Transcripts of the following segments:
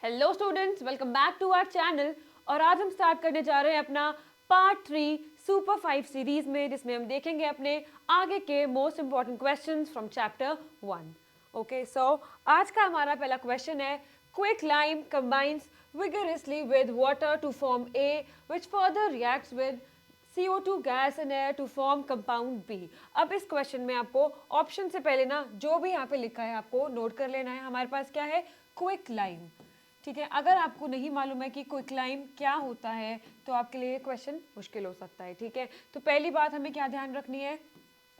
Hello students, welcome back to our channel. और आज हम स्टार्ट करने जा रहे हैं अपना पार्ट 3 सुपर 5 सीरीज में, जिसमें हम देखेंगे अपने आगे के most important questions from chapter 1। Okay, so आज का हमारा पहला क्वेश्चन है, quicklime combines vigorously with water to form A, which further reacts with CO2 gas and air to form compound B। अब इस क्वेश्चन में आपको ऑप्शन से पहले ना जो भी यहाँ पे लिखा है आपको नोट कर लेना है। हमारे पास क्या है? Quick lime. ठीक है, अगर आपको नहीं मालूम है कि क्विक लाइम क्या होता है तो आपके लिए क्वेश्चन मुश्किल हो सकता है। ठीक है, तो पहली बात हमें क्या ध्यान रखनी है,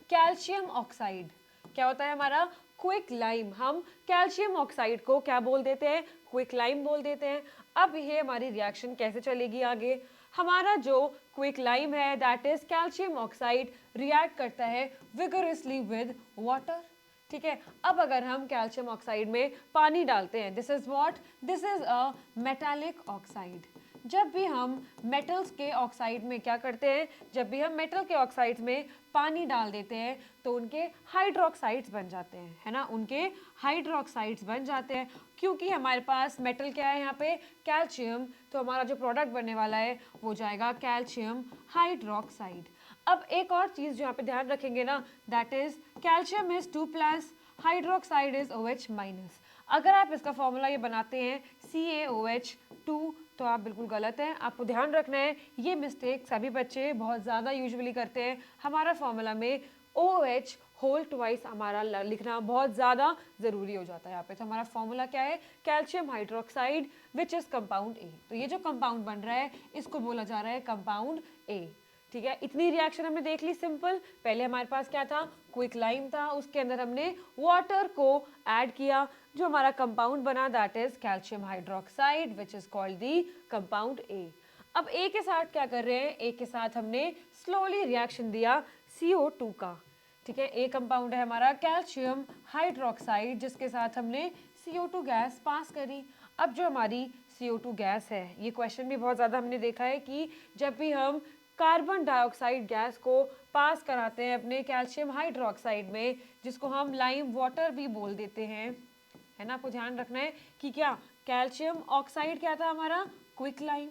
कैल्शियम ऑक्साइड क्या होता है हमारा? Quick lime. हम कैल्शियम ऑक्साइड को क्या बोल देते हैं? क्विक लाइम बोल देते हैं। अब ये हमारी रिएक्शन कैसे चलेगी आगे? हमारा जो क्विक लाइम है that is calcium oxide react करता है विगोरसली विद वाटर। ठीक है, अब अगर हम कैल्शियम ऑक्साइड में पानी डालते हैं, this is what, this is a metallic oxide. जब भी हम मेटल्स के ऑक्साइड में क्या करते हैं, जब भी हम मेटल के ऑक्साइड्स में पानी डाल देते हैं तो उनके हाइड्रोक्साइड्स बन जाते हैं, है ना, उनके हाइड्रोक्साइड्स बन जाते हैं। क्योंकि हमारे पास मेटल क्या है यहाँ पे? कैल्शियम। तो हमारा जो प्रोडक्ट बनने वाला है वो जाएगा कैल्शियम हाइड्रोक्साइड। अब एक और चीज़ जो यहाँ पे ध्यान रखेंगे ना, that is calcium is 2+, hydroxide is OH-। अगर आप इसका फॉर्मूला ये बनाते हैं CaOH2 तो आप बिल्कुल गलत हैं। आपको ध्यान रखना है, ये मिस्टेक सभी बच्चे बहुत ज़्यादा यूजुअली करते हैं। हमारा फॉर्मूला में OH होल ट्वाइस हमारा लिखना बहुत ज़्यादा ज़रूरी हो जाता है यहाँ पे। तो हमारा फॉर्मूला क्या है? Calcium hydroxide which is compound A. तो ये जो कंपाउंड बन रहा है इसको बोला जा रहा है कंपाउंड ए। ठीक है, इतनी रिएक्शन हमने देख ली सिंपल। पहले हमारे पास क्या था? क्विक लाइम था, उसके अंदर हमने वाटर को ऐड किया, जो हमारा कंपाउंड बना that is calcium hydroxide which is called the compound A. अब ए के साथ क्या कर रहे हैं? ए के साथ हमने स्लोली रिएक्शन दिया CO2 का। ठीक है, ए कंपाउंड है हमारा कैल्शियम हाइड्रोक्साइड, जिसके साथ हमने CO2 गैस पास करी। अब जो हमारी CO2 गैस है, ये क्वेश्चन भी बहुत ज़्यादा हमने देखा है कि जब भी हम कार्बन डाइऑक्साइड गैस को पास कराते हैं अपने कैल्शियम हाइड्रोक्साइड में, जिसको हम लाइम वाटर भी बोल देते हैं, है ना, आपको ध्यान रखना है कि क्या कैल्शियम ऑक्साइड क्या था हमारा? Quick lime.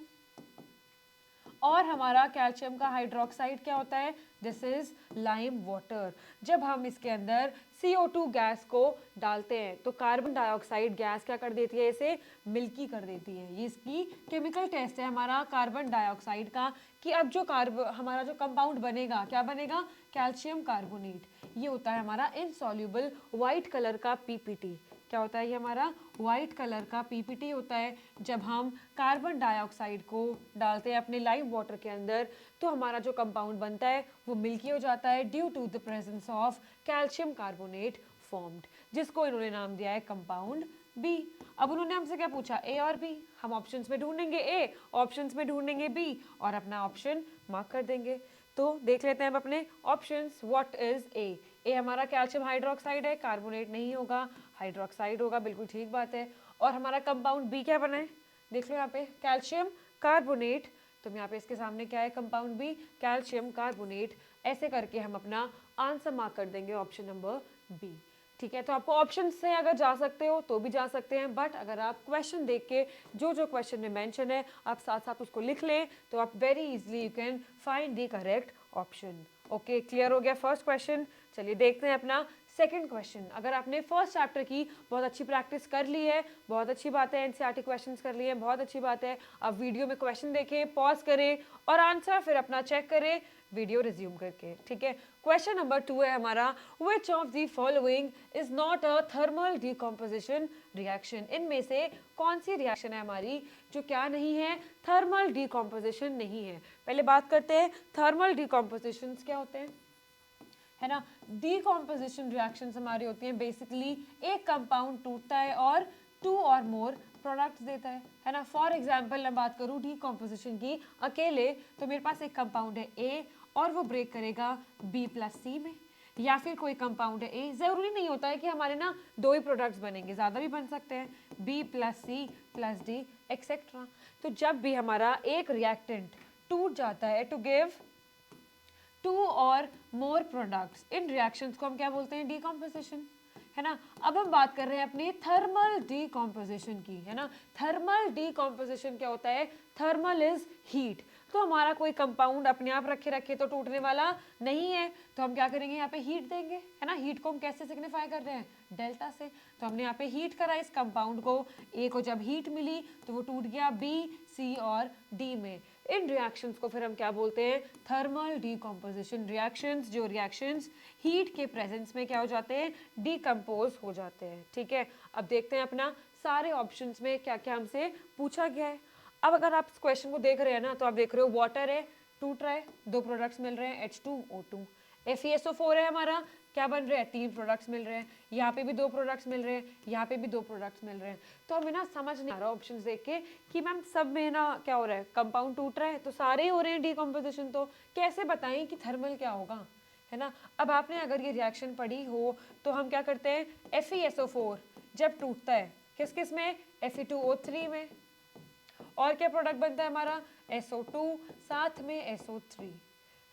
और हमारा कैल्शियम का हाइड्रोक्साइड क्या होता है? This is lime water. जब हम इसके अंदर CO2 गैस को डालते हैं तो कार्बन डाइऑक्साइड गैस क्या कर देती है? इसे मिल्की कर देती है। ये इसकी केमिकल टेस्ट है हमारा कार्बन डाइऑक्साइड का, कि अब जो हमारा जो कंपाउंड बनेगा क्या बनेगा? Calcium carbonate. ये होता है हमारा इनसॉल्युबल वाइट कलर का PPT। क्या होता है ये हमारा? वाइट कलर का PPT होता है। जब हम कार्बन डाइऑक्साइड को डालते हैं अपने लाइम वाटर के अंदर तो हमारा जो कंपाउंड बनता है वो मिल्की हो जाता है due to the presence of calcium carbonate formed, जिसको इन्होंने नाम दिया है कंपाउंड बी। अब उन्होंने हमसे क्या पूछा? ए और बी। हम ऑप्शंस में ढूंढेंगे ए, ऑप्शंस में ढूंढेंगे बी और अपना ऑप्शन मार्क कर देंगे। तो देख लेते हैं हम अपने options. What is A? A हमारा कैल्शियम हाइड्रोक्साइड है, कार्बोनेट नहीं होगा, हाइड्रोक्साइड होगा, बिल्कुल ठीक बात है। और हमारा कंपाउंड बी क्या बना है? देख लो यहाँ पे, कैल्शियम कार्बोनेट। तो यहाँ पे इसके सामने क्या है? Compound B, calcium carbonate. ऐसे करके हम अपना आंसर मार्क कर देंगे ऑप्शन नंबर बी। ठीक है, तो आपको ऑप्शन से अगर जा सकते हो तो भी जा सकते हैं, बट अगर आप क्वेश्चन देख के जो जो क्वेश्चन में मेंशन है आप साथ साथ उसको लिख लें तो आप very easily you can find the correct option. Okay, clear हो गया फर्स्ट क्वेश्चन। चलिए देखते हैं अपना सेकंड क्वेश्चन। अगर आपने फर्स्ट चैप्टर की बहुत अच्छी प्रैक्टिस कर ली है, बहुत अच्छी बात है, NCERT क्वेश्चंस कर लिए हैं, बहुत अच्छी बात है। अब वीडियो में क्वेश्चन देखें, पॉज करें और आंसर फिर अपना चेक करें वीडियो रिज्यूम करके। ठीक है, क्वेश्चन नंबर 2 है हमारा, which of the following is not a thermal decomposition reaction. इनमें से कौन सी रिएक्शन है हमारी जो क्या नहीं है? थर्मल डिकम्पोजिशन नहीं है। पहले बात करते हैं थर्मल डिकम्पोजिशन क्या होते हैं, है ना। डिकम्पोजिशन रिएक्शंस हमारी होती हैं बेसिकली एक कंपाउंड टूटता है और 2 और मोर प्रोडक्ट्स देता है ना। फॉर एग्जांपल मैं बात करूँ डिकम्पोजिशन की अकेले, तो मेरे पास एक कंपाउंड है A और वो ब्रेक करेगा B+C में, या फिर कोई कंपाउंड है A, ज़रूरी नहीं होता है कि हमारे ना 2 ही प्रोडक्ट्स बनेंगे, ज़्यादा भी बन सकते हैं, B+C+D एक्सेट्रा। तो जब भी हमारा एक रिएक्टेंट टूट जाता है टू गिव 2 और मोर प्रोडक्ट्स, इन रिएक्शंस को हम क्या बोलते हैं? डिकम्पोजिशन, है ना। अब हम बात कर रहे हैं अपनी थर्मल डीकॉम्पोजिशन की, है ना। थर्मल डीकॉम्पोजिशन क्या होता है? Thermal is heat. तो हमारा कोई कंपाउंड अपने आप रखे रखे तो टूटने वाला नहीं है, तो हम क्या करेंगे, यहाँ पे हीट देंगे, है ना। हीट को हम कैसे सिग्निफाई कर रहे हैं? डेल्टा से। तो हमने यहाँ पे हीट करा इस कंपाउंड को, ए को जब हीट मिली तो वो टूट गया बी, सी और डी में। इन रिएक्शंस को फिर हम क्या बोलते हैं? Thermal decomposition reactions. जो रिएक्शंस हीट के प्रेजेंस में क्या हो जाते हैं? डीकम्पोज हो जाते हैं, ठीक है। अब देखते हैं अपना सारे ऑप्शंस में क्या क्या हमसे पूछा गया है। अब अगर आप इस क्वेश्चन को देख रहे हैं ना, तो आप देख रहे हो वाटर है, टूट रहा है, दो प्रोडक्ट्स मिल रहे हैं H2O2। FeSO4 है हमारा, क्या बन रहे हैं? तीन प्रोडक्ट्स मिल रहे हैं। यहाँ पे भी दो प्रोडक्ट्स मिल रहे हैं, यहाँ पे भी दो प्रोडक्ट्स मिल रहे हैं। तो हमें ना समझ नहीं आ रहा ऑप्शंस देख के कि मैम सब में ना क्या हो रहा है? कंपाउंड टूट रहा है तो सारे ही हो रहे हैं डीकम्पोजिशन, तो कैसे बताएं कि थर्मल क्या होगा, है ना। अब आपने अगर ये रिएक्शन पढ़ी हो तो हम क्या करते हैं? FeSO4 जब टूटता है किस किस में? Fe2O3 में। और क्या प्रोडक्ट बनता है हमारा? SO2 साथ में SO3,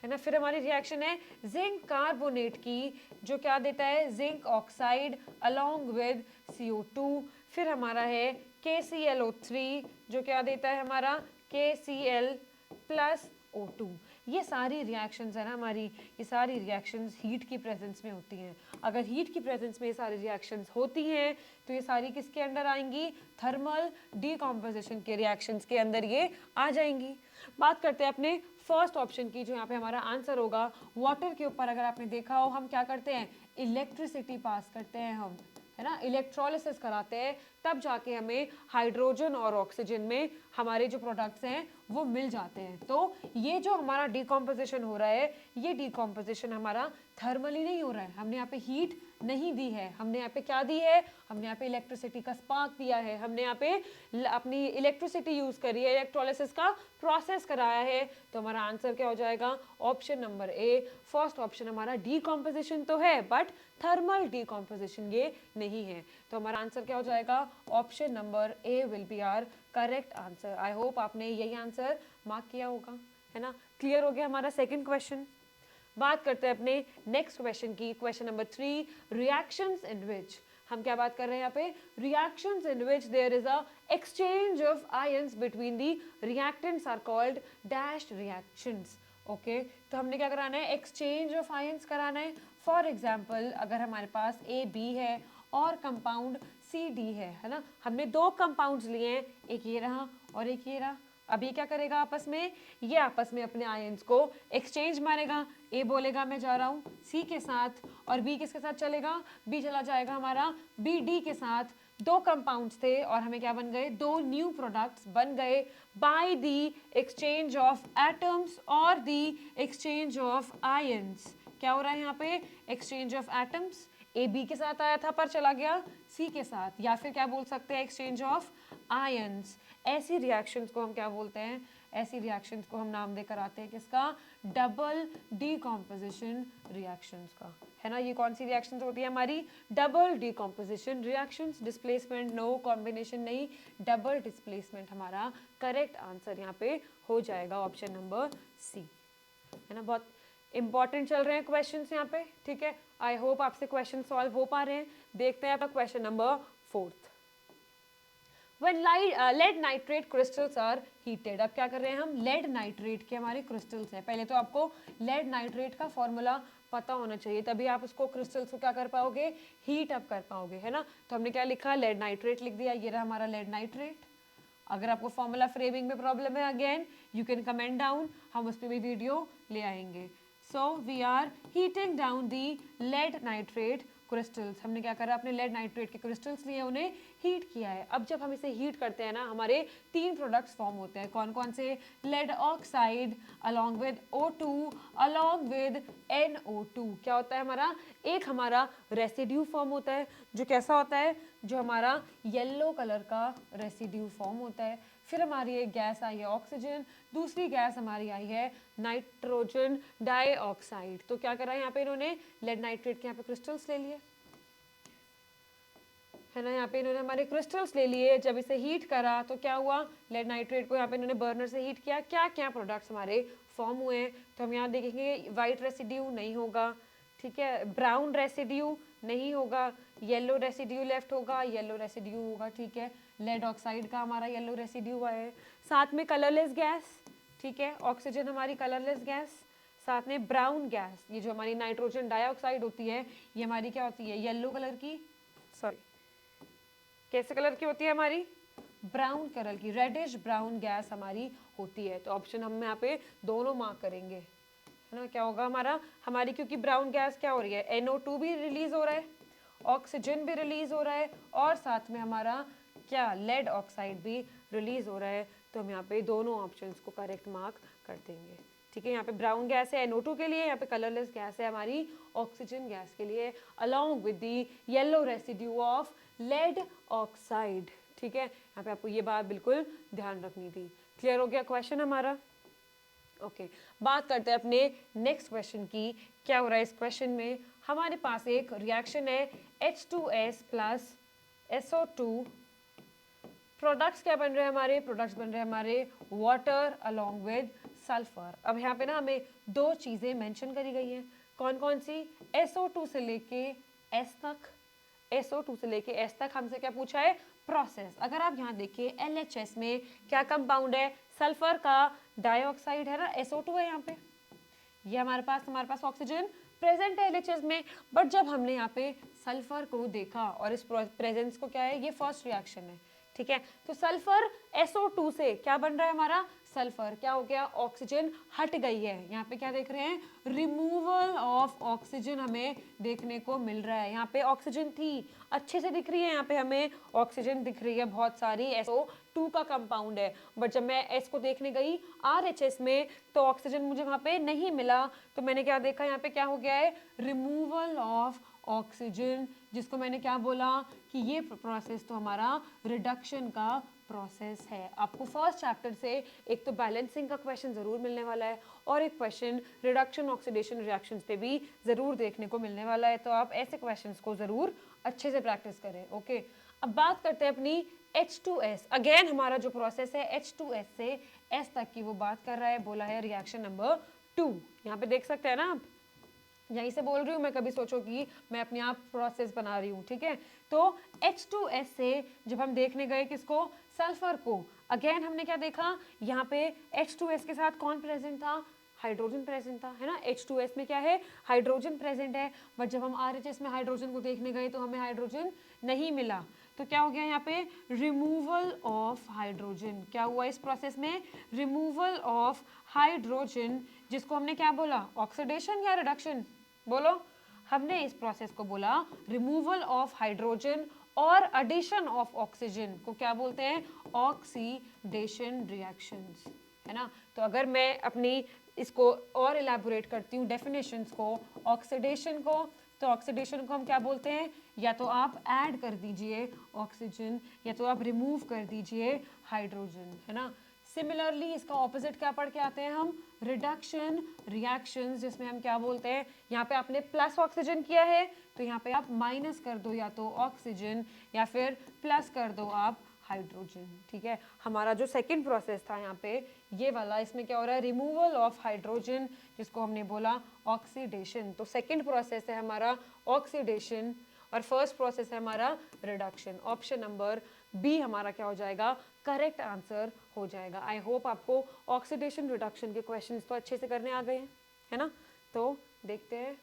है ना। फिर हमारी रिएक्शन है जिंक कार्बोनेट की, जो क्या देता है? Zinc oxide along with CO2। फिर हमारा है KClO3, जो क्या देता है हमारा? KCl plus O2। ये सारी रिएक्शंस है ना हमारी, ये सारी रिएक्शंस हीट की प्रेजेंस में होती हैं। अगर हीट की प्रेजेंस में ये सारी रिएक्शंस होती हैं तो ये सारी किसके अंडर आएंगी? थर्मल डीकॉम्पोजिशन के रिएक्शंस के अंदर ये आ जाएंगी। बात करते हैं अपने फर्स्ट ऑप्शन की, जो यहाँ पे हमारा आंसर होगा। वाटर के ऊपर अगर आपने देखा हो हम क्या करते हैं? इलेक्ट्रिसिटी पास करते हैं हम, है ना। इलेक्ट्रोलिसिस कराते हैं, तब जाके हमें हाइड्रोजन और ऑक्सीजन में हमारे जो प्रोडक्ट्स हैं वो मिल जाते हैं। तो ये जो हमारा डीकॉम्पोजिशन हो रहा है, ये डीकॉम्पोजिशन हमारा थर्मली नहीं हो रहा है। हमने यहाँ पे हीट नहीं दी है, हमने यहाँ पे क्या दी है? हमने यहाँ पे इलेक्ट्रिसिटी का स्पार्क दिया है, हमने यहाँ पे अपनी इलेक्ट्रिसिटी यूज करी है, इलेक्ट्रोलिसिस का प्रोसेस कराया है। तो हमारा आंसर क्या हो जाएगा? ऑप्शन नंबर ए। फर्स्ट ऑप्शन हमारा डीकॉम्पोजिशन तो है बट थर्मल डीकॉम्पोजिशन ये नहीं है। तो हमारा आंसर क्या हो जाएगा? Option number A will be our correct answer. I hope आपने यही आंसर मार्क किया होगा, है ना। क्लियर हो गया हमारा सेकंड क्वेश्चन। बात करते हैं अपने नेक्स्ट क्वेश्चन की, question number 3, reactions in which. हम क्या बात कर रहे हैं यहाँ पे? Reactions in which there is a exchange of ions between the reactants are called dashed reactions. Okay, तो हमने क्या कराना है? एक्सचेंज ऑफ आयंस कराना है। फॉर एग्जाम्पल अगर हमारे पास AB है और कंपाउंड CD है ना। हमने दो कंपाउंड्स लिए हैं, एक ये रहा और एक ये रहा। अब ये क्या करेगा आपस में? ये आपस में अपने आयंस को एक्सचेंज मारेगा। ए बोलेगा मैं जा रहा हूँ C के साथ, और B किसके साथ चलेगा? B चला जाएगा हमारा BD के साथ। दो कंपाउंड्स थे और हमें क्या बन गए? दो न्यू प्रोडक्ट्स बन गए by the exchange of atoms और द एक्सचेंज ऑफ आयंस। क्या हो रहा है यहाँ पे? Exchange of atoms. A B के साथ आया था पर चला गया सी के साथ, या फिर क्या बोल सकते हैं? Exchange of ions. ऐसी रिएक्शंस को हम क्या बोलते हैं? ऐसी रिएक्शंस को हम नाम देकर आते हैं किसका? डबल डीकॉम्पोजिशन रिएक्शंस का, है ना। ये कौन सी रिएक्शंस होती है हमारी? Double decomposition reactions. Displacement no, combination नहीं, डबल डिस्प्लेसमेंट हमारा करेक्ट आंसर यहाँ पे हो जाएगा, ऑप्शन नंबर सी, है ना। बहुत इंपॉर्टेंट चल रहे हैं क्वेश्चंस यहाँ पे, ठीक है। आई होप आपसे क्वेश्चन सॉल्व हो पा रहे हैं। देखते हैं आपका question number 4th। When lead nitrate crystals are heated, अब क्या कर रहे हैं हम? लेड नाइट्रेट के हमारे क्रिस्टल्स हैं। पहले तो आपको लेड नाइट्रेट का फॉर्मूला पता होना चाहिए, तभी आप उसको क्रिस्टल्स को क्या कर पाओगे? हीट अप कर पाओगे, है ना। तो हमने क्या लिखा? लेड नाइट्रेट लिख दिया, ये रहा हमारा लेड नाइट्रेट। अगर आपको फॉर्मूला फ्रेमिंग में प्रॉब्लम है, again you can comment down, हम उस पर भी वीडियो ले आएंगे। So we are heating down the lead nitrate crystals. हमने क्या करा? अपने लेड नाइट्रेट के क्रिस्टल्स लिए, उन्हें हीट किया है। अब जब हम इसे हीट करते हैं ना, हमारे तीन प्रोडक्ट्स फॉर्म होते हैं। कौन कौन से? Lead oxide along with O2 along with NO2। क्या होता है हमारा? एक हमारा रेसिड्यू फॉर्म होता है, जो कैसा होता है? जो हमारा येलो कलर का रेसिड्यू फॉर्म होता है। फिर हमारी एक गैस आई है ऑक्सीजन, दूसरी गैस हमारी आई है नाइट्रोजन डाइऑक्साइड। तो क्या करा यहाँ पे इन्होंने? लेड नाइट्रेट के यहाँ पे क्रिस्टल्स ले लिए, है ना। यहाँ पे इन्होंने हमारे क्रिस्टल्स ले लिए। जब इसे हीट करा तो क्या हुआ? लेड नाइट्रेट को यहाँ पे इन्होंने बर्नर से हीट किया। क्या क्या प्रोडक्ट्स हमारे फॉर्म हुए हैं? तो हम यहाँ देखेंगे वाइट रेसिड्यू नहीं होगा, ठीक है, ब्राउन रेसिड्यू नहीं होगा, येलो रेसिड्यू लेफ्ट होगा, येलो रेसिड्यू होगा, ठीक है। लेड ऑक्साइड का हमारा येलो रेसिड्यू है। साथ में कलरलेस गैस, ठीक है, ऑक्सीजन हमारी कलरलेस गैस। साथ में ब्राउन गैस, ये जो हमारी नाइट्रोजन डाइऑक्साइड होती है, ये हमारी क्या होती है, येलो कलर की, सॉरी कैसे कलर की होती है हमारी, ब्राउन कलर की, रेडिश ब्राउन गैस हमारी होती है। तो ऑप्शन हम यहाँ पे दोनों मार्क करेंगे, है ना। क्या होगा हमारा, हमारी क्योंकि ब्राउन गैस क्या हो रही है, NO2 भी रिलीज हो रहा है, ऑक्सीजन भी रिलीज हो रहा है, और साथ में हमारा क्या, लेड ऑक्साइड भी रिलीज हो रहा है। तो हम यहाँ पे दोनों ऑप्शंस को करेक्ट मार्क कर देंगे, ठीक है। यहाँ पे ब्राउन गैस है NO2 के लिए, यहाँ पे कलरलेस गैस है हमारी ऑक्सीजन गैस के लिए, along with the yellow residue of lead oxide, ठीक है। यहाँ पे आपको ये बात बिल्कुल ध्यान रखनी थी। क्लियर हो गया क्वेश्चन हमारा? ओके, बात करते हैं अपने नेक्स्ट क्वेश्चन की। क्या हो रहा है इस क्वेश्चन में, हमारे पास एक रिएक्शन है H2S प्लस SO2, प्रोडक्ट्स क्या बन रहे हैं हमारे, प्रोडक्ट्स बन रहे हैं हमारे वाटर अलॉन्ग विद सल्फर। अब यहाँ पे ना हमें दो चीजें मेंशन करी गई हैं, कौन कौन सी, SO2 से लेके S तक, SO2 से लेके S तक हमसे क्या पूछा है, प्रोसेस। अगर आप यहाँ देखिए LHS में क्या कंपाउंड है, सल्फर का डाइऑक्साइड है ना, SO2 है यहाँ पे, ये हमारे पास ऑक्सीजन प्रेजेंट है LHS में। बट जब हमने यहाँ पे सल्फर को देखा और इस प्रेजेंस को क्या है, ये फर्स्ट रिएक्शन है, ठीक है। तो सल्फर SO2 से क्या बन रहा है हमारा, सल्फर क्या हो गया, ऑक्सीजन हट गई है। यहाँ पे क्या देख रहे हैं, रिमूवल ऑफ ऑक्सीजन हमें देखने को मिल रहा है। यहाँ पे ऑक्सीजन थी, अच्छे से दिख रही है, यहाँ पे हमें ऑक्सीजन दिख रही है बहुत सारी, SO2 का कंपाउंड है। बट जब मैं S को देखने गई RHS में तो ऑक्सीजन मुझे वहाँ पे नहीं मिला। तो मैंने क्या देखा, यहाँ पे क्या हो गया है, रिमूवल ऑफ ऑक्सीजन, जिसको मैंने क्या बोला कि ये प्रोसेस तो हमारा रिडक्शन का प्रोसेस है। आपको फर्स्ट चैप्टर से एक तो बैलेंसिंग का क्वेश्चन जरूर मिलने वाला है और एक क्वेश्चन रिडक्शन ऑक्सीडेशन रिएक्शंस पे भी जरूर देखने को मिलने वाला है। तो आप ऐसे क्वेश्चंस को जरूर अच्छे से प्रैक्टिस करें। ओके, अब बात करते हैं अपनी H2S। अगेन हमारा जो प्रोसेस है H2S से S तक की वो बात कर रहा है, बोला है रिएक्शन नंबर 2। यहाँ पे देख सकते हैं ना आप, यहीं से बोल रही हूँ मैं, कभी सोचो कि मैं अपने आप प्रोसेस बना रही हूँ, ठीक है। तो H2S से जब हम देखने गए किसको, सल्फर को, अगेन हमने क्या देखा, यहाँ पे H2S के साथ कौन प्रेजेंट था, हाइड्रोजन प्रेजेंट था, है ना। H2S में क्या है, हाइड्रोजन प्रेजेंट है। बट जब हम RHS में हाइड्रोजन को देखने गए तो हमें हाइड्रोजन नहीं मिला। तो क्या हो गया यहाँ पे, रिमूवल ऑफ हाइड्रोजन। क्या हुआ इस प्रोसेस में, रिमूवल ऑफ हाइड्रोजन, जिसको हमने क्या बोला, ऑक्सीडेशन या रिडक्शन, बोलो। हमने इस प्रोसेस को बोला रिमूवल ऑफ हाइड्रोजन और एडिशन ऑफ ऑक्सीजन को क्या बोलते हैं, ऑक्सीडेशन रिएक्शंस, है ना। तो अगर मैं अपनी इसको और इलेबोरेट करती हूँ डेफिनेशंस को, ऑक्सीडेशन को, तो ऑक्सीडेशन को हम क्या बोलते हैं, या तो आप ऐड कर दीजिए ऑक्सीजन या तो आप रिमूव कर दीजिए हाइड्रोजन, है ना। सिमिलरली इसका ऑपोजिट क्या पढ़ के आते हैं हम, रिडक्शन रिएक्शंस, जिसमें हम क्या बोलते हैं, यहाँ पे आपने प्लस ऑक्सीजन किया है तो यहाँ पे आप माइनस कर दो या तो ऑक्सीजन या फिर प्लस कर दो आप हाइड्रोजन, ठीक है। हमारा जो सेकंड प्रोसेस था यहाँ पे ये वाला, इसमें क्या हो रहा है, रिमूवल ऑफ हाइड्रोजन, जिसको हमने बोला ऑक्सीडेशन। तो सेकंड प्रोसेस है हमारा ऑक्सीडेशन और फर्स्ट प्रोसेस है हमारा रिडक्शन। ऑप्शन नंबर बी हमारा क्या हो जाएगा, करेक्ट आंसर हो जाएगा। आई होप आपको ऑक्सीडेशन रिडक्शन के क्वेश्चंस तो अच्छे से करने आ गए हैं, है ना। तो देखते हैं।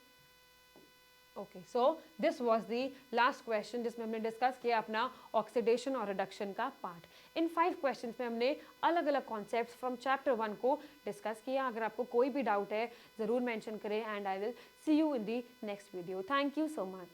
Okay, so this was the last question जिसमें हमने डिस्कस किया अपना ऑक्सीडेशन और रिडक्शन का पार्ट। इन 5 क्वेश्चंस में हमने अलग अलग कॉन्सेप्ट्स फ्रॉम चैप्टर 1 को डिस्कस किया। अगर आपको कोई भी डाउट है ज़रूर मेंशन करें and I will see you in the next video. Thank you so much.